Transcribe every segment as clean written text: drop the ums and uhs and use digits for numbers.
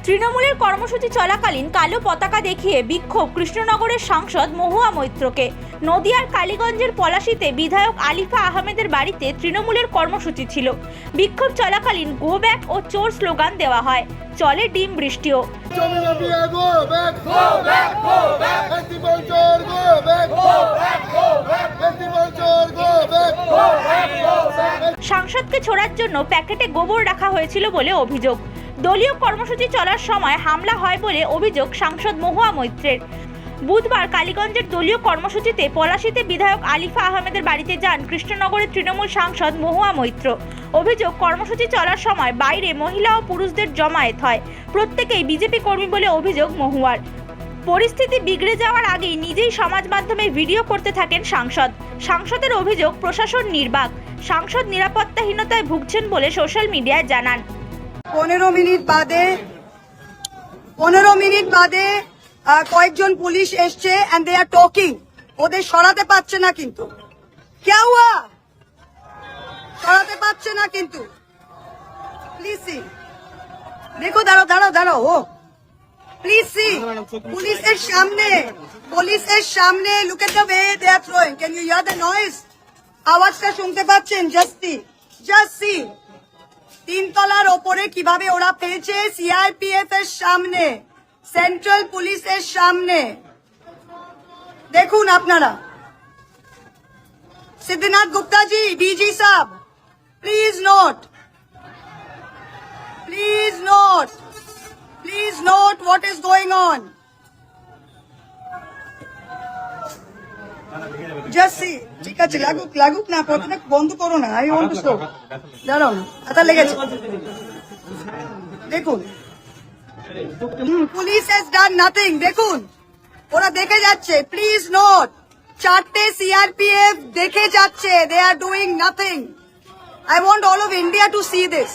তৃণমূলের কর্মসূচি চলাকালীন কালো পতাকা দেখিয়ে বিক্ষোভ কৃষ্ণনগরের সাংসদ মহুয়া মৈত্রকে। নদিয়ার কালীগঞ্জের পলাশীতে বিধায়ক আলিফা আহমেদের বাড়িতে তৃণমূলের কর্মসূচি ছিল। বিক্ষোভ চলাকালীন গো ব্যাক ও চোর স্লোগান দেওয়া হয়। চলে ডিম বৃষ্টিও। সাংসদকে ছোড়ার জন্য প্যাকেটে গোবর রাখা হয়েছিল বলে অভিযোগ। দলীয় কর্মসূচি চলার সময় হামলা হয় বলে অভিযোগ সাংসদ মহুয়া মৈত্রের। বুধবার কালীগঞ্জের দলীয় কর্মসূচিতে পলাশীতে বিধায়ক আলিফা আহমেদের বাড়িতে যান কৃষ্ণনগরের তৃণমূল সাংসদ মহুয়া মৈত্র। অভিযোগ, কর্মসূচি চলার সময় বাইরে মহিলা ও পুরুষদের জমায়েত হয়। প্রত্যেকেই বিজেপি কর্মী বলে অভিযোগ মহুয়ার। পরিস্থিতি বিগড়ে যাওয়ার আগেই নিজেই সমাজ মাধ্যমে ভিডিও করতে থাকেন সাংসদ। সাংসদের অভিযোগ, প্রশাসন নির্বাক। সাংসদ নিরাপত্তাহীনতায় ভুগছেন বলে সোশ্যাল মিডিয়ায় জানান। 15 মিনিট বাদে কয়েকজন পুলিশ এসছে এন্ড দে আর টকিং। ওদের সরাতে পারছে না, কিন্তু क्या हुआ? সরাতে পারছে না কিন্তু। প্লিজ সি, দেখো, দাঁড়াও ও প্লিজ সি, পুলিশের সামনে look at the way they are throwing. Can you hear the noise? আওয়াজটা শুনতে পাচ্ছেন? জাস্ট সি, 3 তলার ওপরে কিভাবে ওরা পেয়েছে। সিআরপিএফ এর সামনে, সেন্ট্রাল পুলিশের সামনে। দেখুন আপনারা। सिद्धिनाथ गुप्ता जी, डीजी साहब, please note what is going on. Just see, ঠিক আছে, লাগুক না, প্রথমে বন্ধ করো না। I want to stop. দাঁড়াও না, হাতা লেগেছে। দেখুন, পুলিশ হ্যাজ ডান নাথিং। দেখুন, ওরা দেখে যাচ্ছে। প্লিজ নোট, 4টে সিআরপিএফ দেখে যাচ্ছে। They are doing nothing. I want all of India to see this.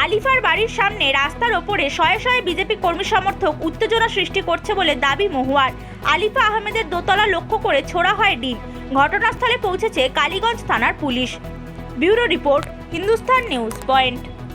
আলিফার বাড়ির সামনে রাস্তার ওপরে শয়ে শয়ে বিজেপি কর্মী সমর্থক উত্তেজনা সৃষ্টি করছে বলে দাবি মহুয়ার। আলিফা আহমেদের দোতলা লক্ষ্য করে ছোড়া হয় ডিম। ঘটনাস্থলে পৌঁছেছে কালীগঞ্জ থানার police. Bureau report, Hindustan news point.